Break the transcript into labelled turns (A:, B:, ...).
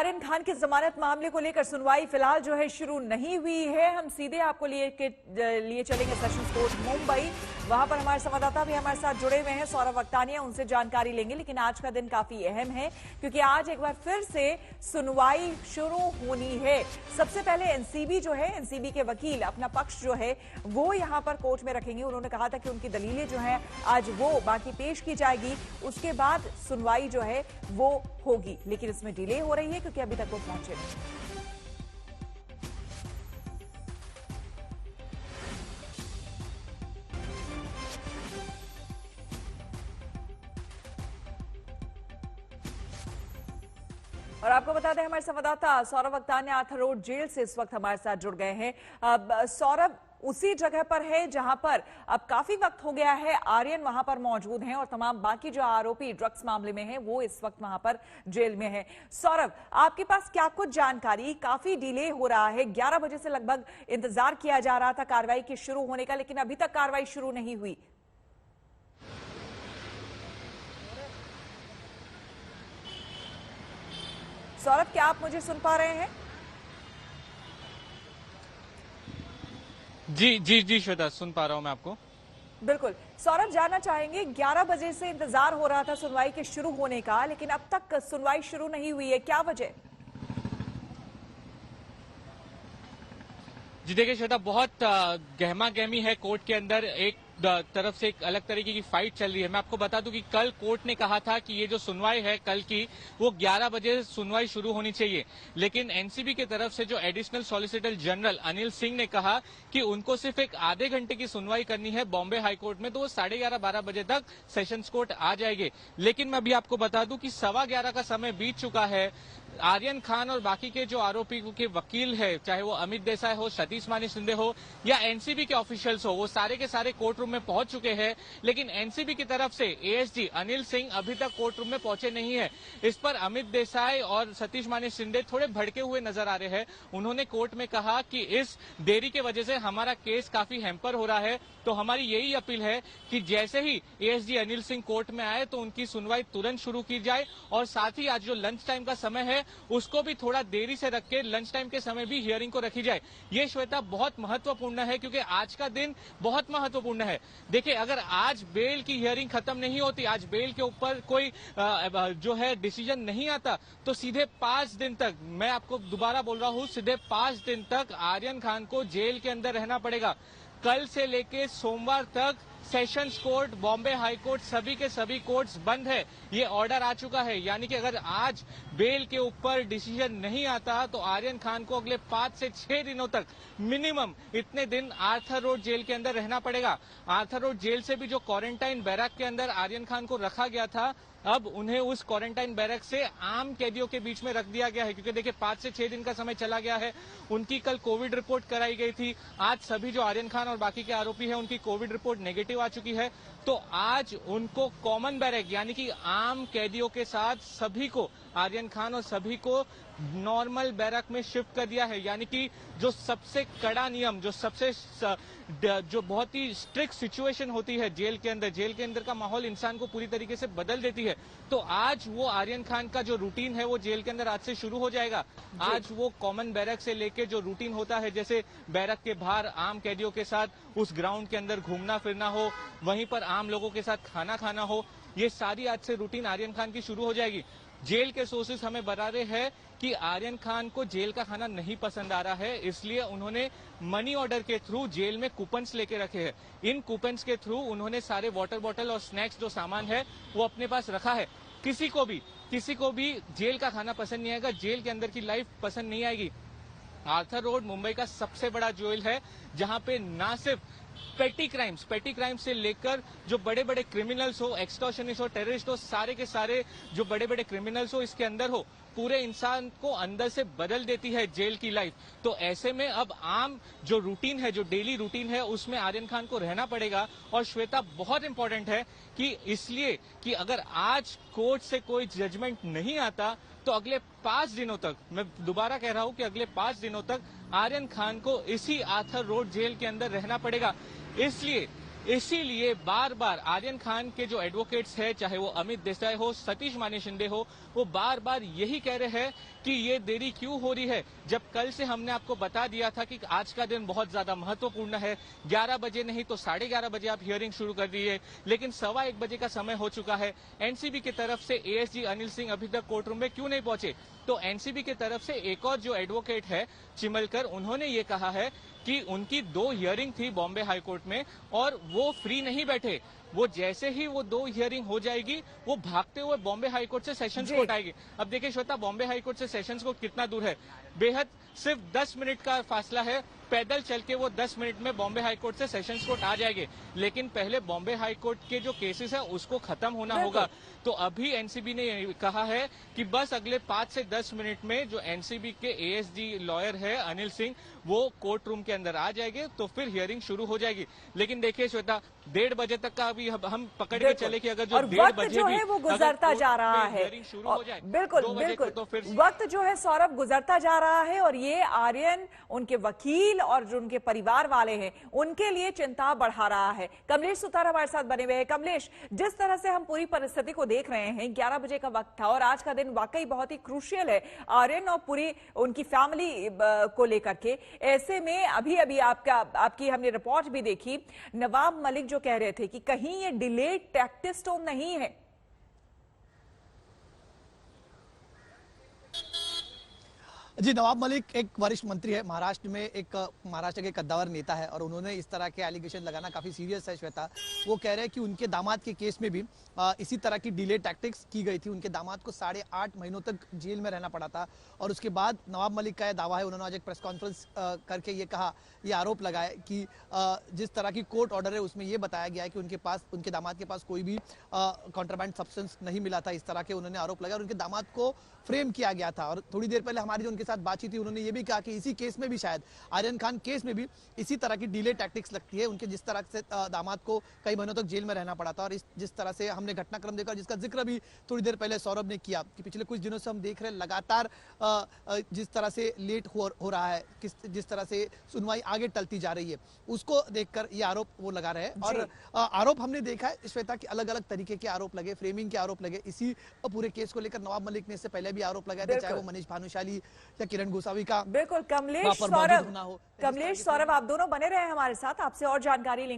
A: आर्यन खान की जमानत मामले को लेकर सुनवाई फिलहाल जो है शुरू नहीं हुई है। हम सीधे आपको लिए चलेंगे सेशंस कोर्ट मुंबई। वहां पर हमारे संवाददाता भी हमारे साथ जुड़े हुए हैं, सौरभ वक्तानिया, उनसे जानकारी लेंगे। लेकिन आज का दिन काफी अहम है क्योंकि आज एक बार फिर से सुनवाई शुरू होनी है। सबसे पहले एनसीबी जो है, एनसीबी के वकील अपना पक्ष जो है वो यहां पर कोर्ट में रखेंगे। उन्होंने कहा था कि उनकी दलीलें जो हैं आज वो बाकी पेश की जाएगी, उसके बाद सुनवाई जो है वो होगी। लेकिन इसमें डिले हो रही है क्योंकि अभी तक वो पहुंचे नहीं। और आपको बता दें, हमारे संवाददाता सौरभ वक्तानिया आर्थर रोड जेल से इस वक्त हमारे साथ जुड़ गए हैं। सौरभ, उसी जगह पर है जहां पर अब काफी वक्त हो गया है आर्यन वहां पर मौजूद हैं और तमाम बाकी जो आरोपी ड्रग्स मामले में हैं वो इस वक्त वहां पर जेल में हैं। सौरभ, आपके पास क्या कुछ जानकारी? काफी डिले हो रहा है, 11 बजे से लगभग इंतजार किया जा रहा था कार्रवाई के शुरू होने का, लेकिन अभी तक कार्रवाई शुरू नहीं हुई। सौरभ, क्या आप मुझे सुन पा रहे हैं?
B: जी श्वेता, सुन पा रहा हूं मैं आपको।
A: बिल्कुल सौरभ, जानना चाहेंगे 11 बजे से इंतजार हो रहा था सुनवाई के शुरू होने का, लेकिन अब तक सुनवाई शुरू नहीं हुई है, क्या वजह?
B: जी देखिए श्वेता, बहुत गहमा गहमी है कोर्ट के अंदर। एक तरफ से एक अलग तरीके की फाइट चल रही है। मैं आपको बता दूं कि कल कोर्ट ने कहा था कि ये जो सुनवाई है कल की, वो 11 बजे सुनवाई शुरू होनी चाहिए, लेकिन एनसीबी की तरफ से जो additional solicitor general Anil Singh ने कहा कि उनको सिर्फ एक आधे घंटे की सुनवाई करनी है बॉम्बे हाईकोर्ट में, तो वो 11:30-12 बजे तक सेशंस कोर्ट आ जाएंगे। लेकिन मैं अभी आपको बता दूं कि 11:15 का समय बीत चुका है। आर्यन खान और बाकी के जो आरोपी के वकील है, चाहे वो अमित देसाई हो, सतीश मानी शिंदे हो या एनसीबी के ऑफिशियल्स हो, वो सारे के सारे कोर्ट रूम में पहुंच चुके हैं। लेकिन एनसीबी की तरफ से एएसजी अनिल सिंह अभी तक कोर्ट रूम में पहुंचे नहीं है। इस पर अमित देसाई और सतीश मानी शिंदे थोड़े भड़के हुए नजर आ रहे हैं। उन्होंने कोर्ट में कहा कि इस देरी की वजह से हमारा केस काफी हैम्पर हो रहा है, तो हमारी यही अपील है कि जैसे ही एएसजी अनिल सिंह कोर्ट में आए तो उनकी सुनवाई तुरंत शुरू की जाए, और साथ ही आज जो लंच टाइम का समय है उसको भी थोड़ा देरी से रख के लंच टाइम के समय भी हियरिंग को रखी जाए। ये श्वेता बहुत महत्वपूर्ण है क्योंकि आज का दिन बहुत महत्वपूर्ण है। देखिए, अगर आज बेल की हियरिंग खत्म नहीं होती, आज बेल के ऊपर कोई जो है डिसीजन नहीं आता, तो सीधे 5 दिन तक, मैं आपको दोबारा बोल रहा हूं, सीधे 5 दिन तक आर्यन खान को जेल के अंदर रहना पड़ेगा। कल से लेके सोमवार तक sessions court, Bombay high court, सभी के सभी कोर्ट्स बंद है। ये ऑर्डर आ चुका है, यानी कि अगर आज बेल के ऊपर डिसीजन नहीं आता तो आर्यन खान को अगले 5 से 6 दिनों तक मिनिमम इतने दिन आर्थर रोड जेल के अंदर रहना पड़ेगा। आर्थर रोड जेल से भी जो क्वारंटाइन बैरक के अंदर आर्यन खान को रखा गया था, अब उन्हें उस क्वारंटाइन बैरक से आम कैदियों के बीच में रख दिया गया है, क्योंकि देखिए 5 से 6 दिन का समय चला गया है। उनकी कल कोविड रिपोर्ट कराई गई थी। आज सभी जो आर्यन खान और बाकी के आरोपी हैं उनकी कोविड रिपोर्ट नेगेटिव आ चुकी है, तो आज उनको कॉमन बैरक यानी कि आम कैदियों के साथ सभी को, आर्यन खान और सभी को नॉर्मल बैरक में शिफ्ट कर दिया है। यानी कि जो सबसे कड़ा नियम, जो बहुत ही स्ट्रिक्ट सिचुएशन होती है जेल के अंदर का माहौल इंसान को पूरी तरीके से बदल देती है। तो आज वो आर्यन खान का जो रूटीन है वो जेल के अंदर आज से शुरू हो जाएगा। आज वो कॉमन बैरक से लेके जो रूटीन होता है, जैसे बैरक के बाहर आम कैदियों के साथ उस ग्राउंड के अंदर घूमना फिरना हो, वहीं पर आम लोगों के साथ खाना खाना हो, ये सारी आज से रूटीन आर्यन खान की शुरू हो जाएगी। जेल के सोर्सेस हमें बता रहे हैं कि आर्यन खान को जेल का खाना नहीं पसंद आ रहा है, इसलिए उन्होंने मनी ऑर्डर के थ्रू जेल में कूपन्स लेके रखे हैं। इन कूपन्स के थ्रू उन्होंने सारे वाटर बॉटल और स्नैक्स जो सामान है वो अपने पास रखा है। किसी को भी जेल का खाना पसंद नहीं आएगा, जेल के अंदर की लाइफ पसंद नहीं आएगी। आर्थर रोड मुंबई का सबसे बड़ा जेल है, जहां पे ना सिर्फ पेटी क्राइम्स से लेकर जो बड़े बड़े क्रिमिनल्स हो, एक्सटॉर्शनिस्ट हो, टेररिस्ट हो, सारे के सारे जो बड़े बड़े क्रिमिनल्स हो इसके अंदर हो, पूरे इंसान को अंदर से बदल देती है जेल की लाइफ। तो ऐसे में अब आम जो रूटीन है, जो डेली रूटीन है, उसमें आर्यन खान को रहना पड़ेगा। और श्वेता, बहुत इंपॉर्टेंट है कि इसलिए कि अगर आज कोर्ट से कोई जजमेंट नहीं आता तो अगले 5 दिनों तक, मैं दोबारा कह रहा हूं कि अगले 5 दिनों तक आर्यन खान को इसी आर्थर रोड जेल के अंदर रहना पड़ेगा। इसलिए इसीलिए बार बार आर्यन खान के जो एडवोकेट्स है, चाहे वो अमित देसाई हो, सतीश माने शिंदे हो, वो बार बार यही कह रहे हैं कि ये देरी क्यों हो रही है, जब कल से हमने आपको बता दिया था कि आज का दिन बहुत ज्यादा महत्वपूर्ण है। 11 बजे नहीं तो 11:30 बजे आप हियरिंग शुरू कर दीजिए, लेकिन 1:15 बजे का समय हो चुका है। एनसीबी की तरफ से एएसजी अनिल सिंह अभी तक कोर्ट रूम में क्यों नहीं पहुंचे? तो एनसीबी की तरफ से एक और जो एडवोकेट है चिमलकर, उन्होंने ये कहा है कि उनकी 2 हियरिंग थी बॉम्बे हाईकोर्ट में और वो फ्री नहीं बैठे। वो जैसे ही वो 2 हियरिंग हो जाएगी, वो भागते हुए बॉम्बे हाईकोर्ट से सेशंस कोर्ट आएगी। अब देखिए श्वेता, बॉम्बे हाईकोर्ट से सेशंस कोर्ट कितना दूर है? बेहद सिर्फ 10 मिनट का फासला है। पैदल चल के वो 10 मिनट में बॉम्बे हाईकोर्ट से सेशंस कोर्ट आ जाएंगे, लेकिन पहले बॉम्बे हाईकोर्ट के जो केसेस है उसको खत्म होना होगा। तो अभी एनसीबी ने कहा है कि बस अगले 5 से 10 मिनट में जो एनसीबी के एएसजी लॉयर है अनिल सिंह, वो कोर्ट रूम के अंदर आ जाएंगे, तो फिर हियरिंग शुरू हो जाएगी। लेकिन देखिए श्वेता, 1:30 बजे तक का अभी हम पकड़ के चले कि अगर जो 1:30 बजे
A: जो है वो गुजरता जा रहा है,
B: शुरू हो जाए
A: बिल्कुल बिल्कुल, तो फिर वक्त जो है सौरभ गुजरता जा रहा है और ये आर्यन, उनके वकील और जो उनके परिवार वाले हैं, उनके लिए चिंता बढ़ा रहा है। कमलेश सुतार हमारे साथ बने हुए हैं। कमलेश, जिस तरह से हम पूरी परिस्थिति को देख रहे हैं, 11 बजे का वक्त था और आज का दिन वाकई बहुत ही क्रूशियल है आर्यन और पूरी उनकी फैमिली को लेकर के। ऐसे में अभी अभी आपकी हमने रिपोर्ट भी देखी, नवाब मलिक जो कह रहे थे कि कहीं ये डिलेड टैक्टिक्स तो नहीं है।
C: जी, नवाब मलिक एक वरिष्ठ मंत्री है महाराष्ट्र में, एक महाराष्ट्र के कद्दावर नेता है और उन्होंने इस तरह के एलिगेशन लगाना काफी सीरियस है श्वेता। वो कह रहे हैं कि उनके दामाद के केस में भी इसी तरह की डिले टैक्टिक्स की गई थी। उनके दामाद को 8.5 महीनों तक जेल में रहना पड़ा था और उसके बाद नवाब मलिक का यह दावा है, उन्होंने आज एक प्रेस कॉन्फ्रेंस करके ये कहा, ये आरोप लगाया कि जिस तरह की कोर्ट ऑर्डर है उसमें ये बताया गया है कि उनके दामाद के पास कोई भी कॉन्ट्राबैंड सब्सटेंस नहीं मिला था। इस तरह के उन्होंने आरोप लगाया और उनके दामाद को फ्रेम किया गया था। और थोड़ी देर पहले हमारी जो उनके साथ बातचीत थी, उन्होंने ये भी कहा कि इसी केस में भी, शायद आर्यन खान केस में भी इसी तरह की डिले टैक्टिक्स लगती है। उनके जिस तरह से दामाद को कई महीनों तक जेल में रहना पड़ा था और जिस तरह से हमने घटनाक्रम देखा, जिसका जिक्र भी थोड़ी देर पहले सौरभ ने किया कि पिछले कुछ दिनों से हम देख रहे हैं लगातार जिस तरह से लेट हो रहा है, जिस तरह से सुनवाई आगे टलती जा रही है, उसको देखकर ये आरोप वो लगा रहे हैं। और आरोप हमने देखा है श्वेता कि अलग अलग तरीके के आरोप लगे, फ्रेमिंग के आरोप लगे। इसी पूरे केस को लेकर नवाब मलिक ने इससे पहले भी आरोप लगाए थे, चाहे वो मनीष भानुशाली या किरण गोसावी का।
A: बिल्कुल, कमलेश सौरभ आप दोनों बने रहे हमारे साथ, आपसे और जानकारी लेंगे।